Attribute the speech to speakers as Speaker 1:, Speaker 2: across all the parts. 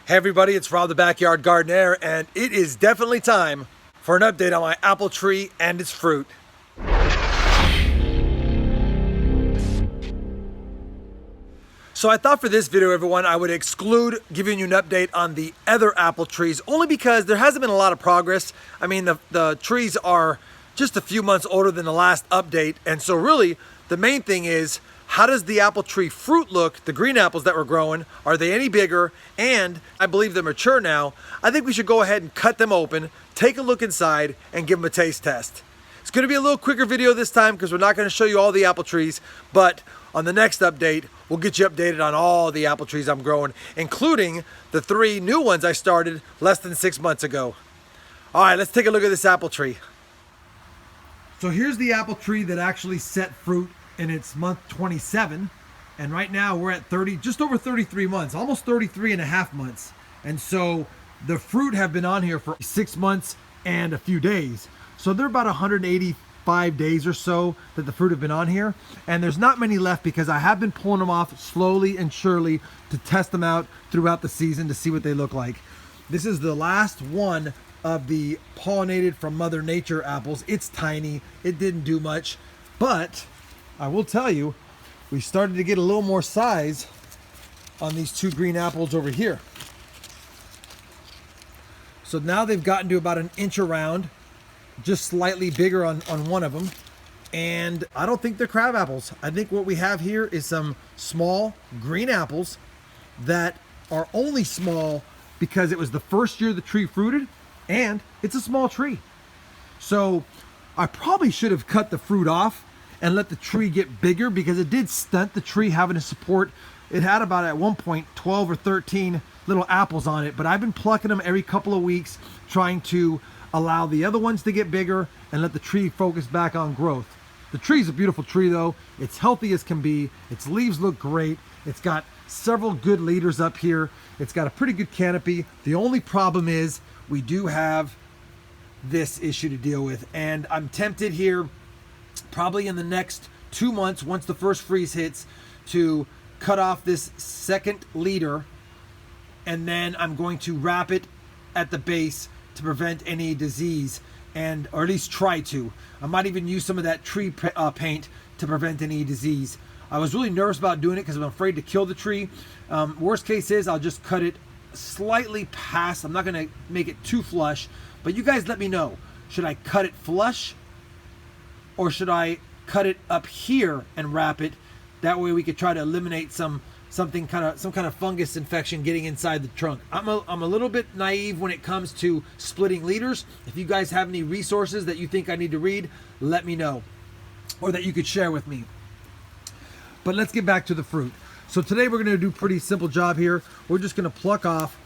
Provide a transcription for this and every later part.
Speaker 1: Hey everybody, it's Rob the Backyard Gardener, and it is definitely time for an update on my apple tree and its fruit. So I thought for this video, everyone, I would exclude giving you an update on the other apple trees, only because there hasn't been a lot of progress. I mean, the trees are just a few months older than the last update, and so really, the main thing is, how does the apple tree fruit look, the green apples that we're growing? Are they any bigger? And I believe they're mature now. I think we should go ahead and cut them open, take a look inside, and give them a taste test. It's gonna be a little quicker video this time because we're not gonna show you all the apple trees, but on the next update, we'll get you updated on all the apple trees I'm growing, including the 3 new ones I started less than 6 months ago. All right, let's take a look at this apple tree. So here's the apple tree that actually set fruit in its month 27, and right now we're at just over 33 months, almost 33 and a half months. And so the fruit have been on here for 6 months and a few days. So they're about 185 days or so that the fruit have been on here. And there's not many left because I have been pulling them off slowly and surely to test them out throughout the season to see what they look like. This is the last one of the pollinated from Mother Nature apples. It's tiny, it didn't do much, but I will tell you, we started to get a little more size on these 2 green apples over here. So now they've gotten to about 1 inch around, just slightly bigger on one of them. And I don't think they're crab apples. I think what we have here is some small green apples that are only small because it was the first year the tree fruited and it's a small tree. So I probably should have cut the fruit off and let the tree get bigger because it did stunt the tree having to support. It had about at one point 12 or 13 little apples on it, but I've been plucking them every couple of weeks, trying to allow the other ones to get bigger and let the tree focus back on growth. The tree's a beautiful tree though. It's healthy as can be. Its leaves look great. It's got several good leaders up here. It's got a pretty good canopy. The only problem is we do have this issue to deal with, and I'm tempted here probably in the next 2 months, once the first freeze hits, to cut off this second leader, and then I'm going to wrap it at the base to prevent any disease, or at least try to. I might even use some of that tree paint to prevent any disease. I was really nervous about doing it because I'm afraid to kill the tree. Worst case is I'll just cut it slightly past. I'm not going to make it too flush, but you guys let me know. Should I cut it flush, or should I cut it up here and wrap it? That way we could try to eliminate some kind of fungus infection getting inside the trunk. I'm a little bit naive when it comes to splitting leaders. If you guys have any resources that you think I need to read, let me know, or that you could share with me. But let's get back to the fruit. So today we're going to do a pretty simple job here. We're just going to pluck off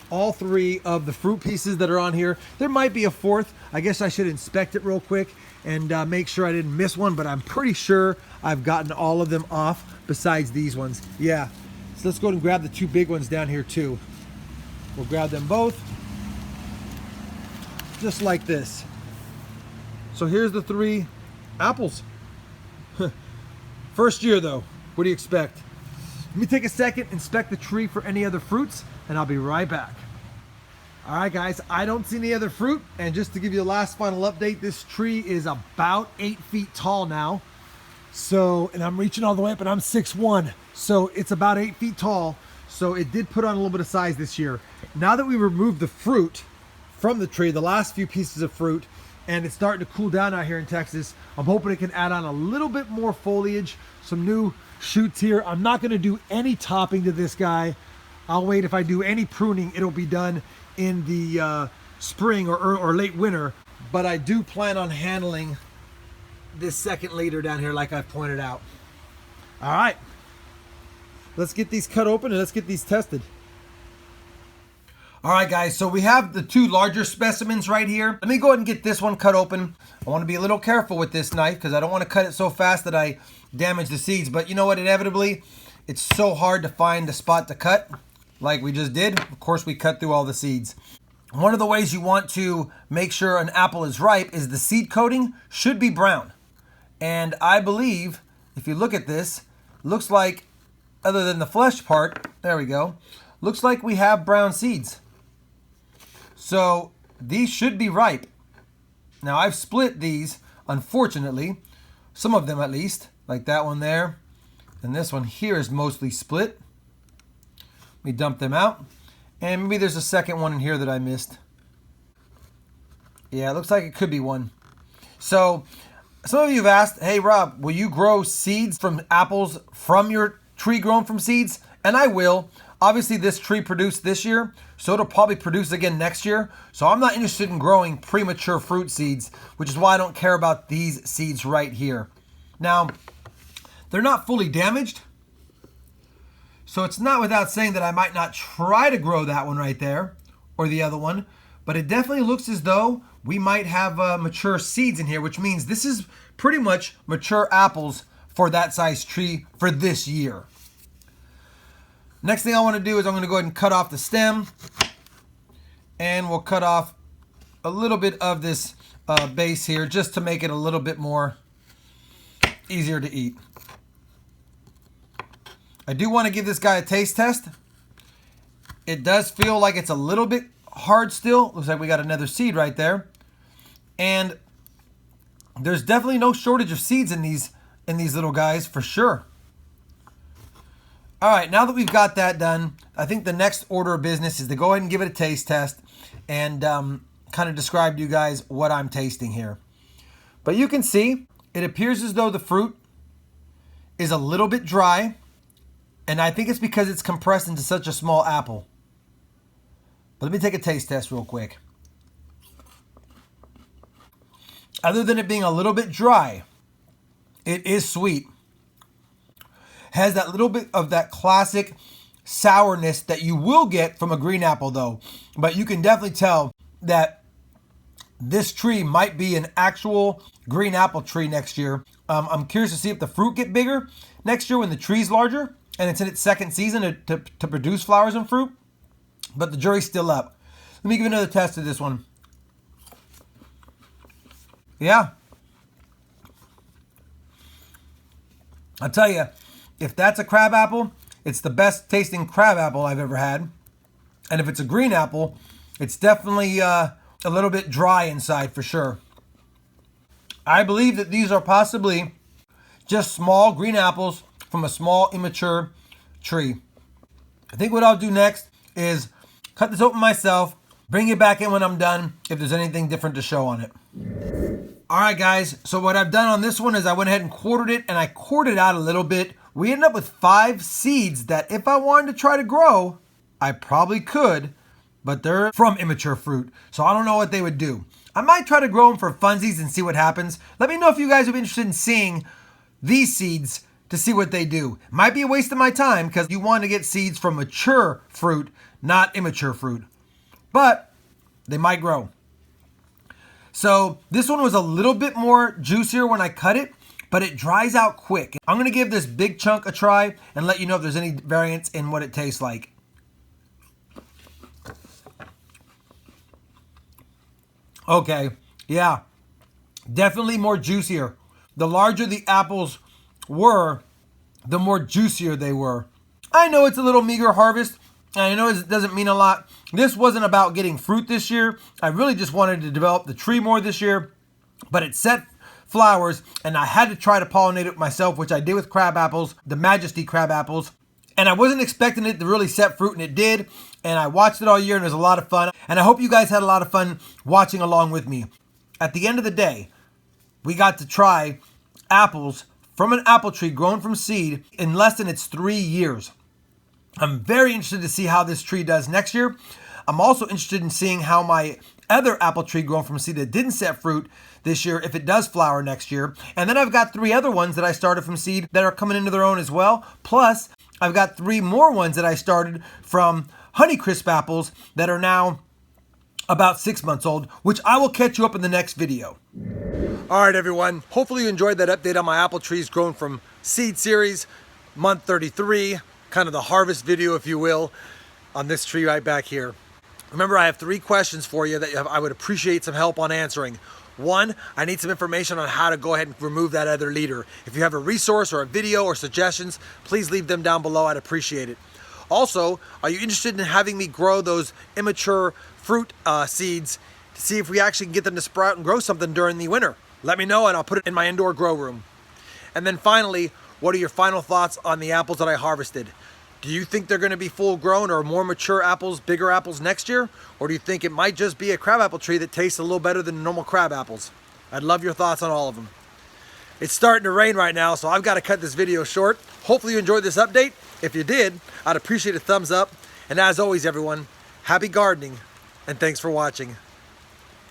Speaker 1: all 3 of the fruit pieces that are on here. There might be a 4th. I guess I should inspect it real quick and make sure I didn't miss one, but I'm pretty sure I've gotten all of them off besides these ones. Yeah, so let's go and grab the 2 big ones down here too. We'll grab them both, just like this. So here's the 3 apples. First year though, what do you expect? Let me take a second, inspect the tree for any other fruits, and I'll be right back. All right guys, I don't see any other fruit, and just to give you the last final update, this tree is about 8 feet tall now. So, and I'm reaching all the way up, and I'm 6'1", so it's about 8 feet tall. So it did put on a little bit of size this year. Now that we removed the fruit from the tree, the last few pieces of fruit, and it's starting to cool down out here in Texas, I'm hoping it can add on a little bit more foliage, some new shoots here. I'm not going to do any topping to this guy. I'll wait. If I do any pruning, it'll be done in the spring or late winter, but I do plan on handling this second leader down here like I've pointed out. All right, let's get these cut open and let's get these tested. All right guys, so we have the 2 larger specimens right here. Let me go ahead and get this one cut open. I want to be a little careful with this knife because I don't want to cut it so fast that I damage the seeds, but you know what, inevitably it's so hard to find the spot to cut like we just did. Of course, we cut through all the seeds. One of the ways you want to make sure an apple is ripe is the seed coating should be brown. And I believe, if you look at this, looks like, other than the flesh part, there we go, looks like we have brown seeds. So these should be ripe. Now I've split these, unfortunately, some of them at least, like that one there. And this one here is mostly split. We dump them out. And maybe there's a second one in here that I missed. Yeah, it looks like it could be one. So some of you have asked, hey Rob, will you grow seeds from apples from your tree grown from seeds? And I will. Obviously this tree produced this year, so it'll probably produce again next year. So I'm not interested in growing premature fruit seeds, which is why I don't care about these seeds right here. Now, they're not fully damaged, so it's not without saying that I might not try to grow that one right there or the other one, but it definitely looks as though we might have mature seeds in here, which means this is pretty much mature apples for that size tree for this year. Next thing I want to do is I'm going to go ahead and cut off the stem, and we'll cut off a little bit of this base here just to make it a little bit more easier to eat. I do want to give this guy a taste test. It does feel like it's a little bit hard still. Looks like we got another seed right there. And there's definitely no shortage of seeds in these little guys for sure. All right, now that we've got that done, I think the next order of business is to go ahead and give it a taste test and kind of describe to you guys what I'm tasting here. But you can see it appears as though the fruit is a little bit dry, and I think it's because it's compressed into such a small apple. But let me take a taste test real quick. Other than it being a little bit dry, it is sweet. Has that little bit of that classic sourness that you will get from a green apple though. But you can definitely tell that this tree might be an actual green apple tree next year. I'm curious to see if the fruit get bigger next year when the tree's larger and it's in its second season to produce flowers and fruit. But the jury's still up. Let me give another test of this one. Yeah. I'll tell you, if that's a crab apple, it's the best tasting crab apple I've ever had. And if it's a green apple, it's definitely a little bit dry inside for sure. I believe that these are possibly just small green apples from a small immature tree. I think what I'll do next is cut this open myself, bring it back in when I'm done if there's anything different to show on it. All right, guys, so what I've done on this one is I went ahead and quartered it, and I quartered out a little bit. We ended up with 5 seeds that if I wanted to try to grow, I probably could, but they're from immature fruit, so I don't know what they would do. I might try to grow them for funsies and see what happens. Let me know if you guys would be interested in seeing these seeds to see what they do. Might be a waste of my time because you want to get seeds from mature fruit, not immature fruit, but they might grow. So this one was a little bit more juicier when I cut it, but it dries out quick. I'm going to give this big chunk a try and let you know if there's any variance in what it tastes like. Okay, yeah, definitely more juicier. The larger the apples were, the more juicier they were. I know it's a little meager harvest, and I know it doesn't mean a lot. This wasn't about getting fruit this year. I really just wanted to develop the tree more this year, but it set flowers, and I had to try to pollinate it myself, which I did with crab apples, the Majesty crab apples. And I wasn't expecting it to really set fruit, and it did. And I watched it all year, and it was a lot of fun. And I hope you guys had a lot of fun watching along with me. At the end of the day, we got to try apples from an apple tree grown from seed in less than its 3 years. I'm very interested to see how this tree does next year. I'm also interested in seeing how my other apple tree grown from seed that didn't set fruit this year, if it does flower next year. And then I've got 3 other ones that I started from seed that are coming into their own as well. Plus, I've got 3 more ones that I started from Honeycrisp apples that are now about 6 months old, which I will catch you up in the next video. All right, everyone. Hopefully you enjoyed that update on my apple trees grown from seed series, month 33, kind of the harvest video, if you will, on this tree right back here. Remember, I have 3 questions for you that I would appreciate some help on answering. 1, I need some information on how to go ahead and remove that other leader. If you have a resource or a video or suggestions, please leave them down below. I'd appreciate it. Also, are you interested in having me grow those immature fruit seeds to see if we actually can get them to sprout and grow something during the winter? Let me know and I'll put it in my indoor grow room. And then finally, what are your final thoughts on the apples that I harvested? Do you think they're going to be full grown or more mature apples, bigger apples next year? Or do you think it might just be a crabapple tree that tastes a little better than normal crab apples? I'd love your thoughts on all of them. It's starting to rain right now, so I've got to cut this video short. Hopefully you enjoyed this update. If you did, I'd appreciate a thumbs up. And as always, everyone, happy gardening and thanks for watching.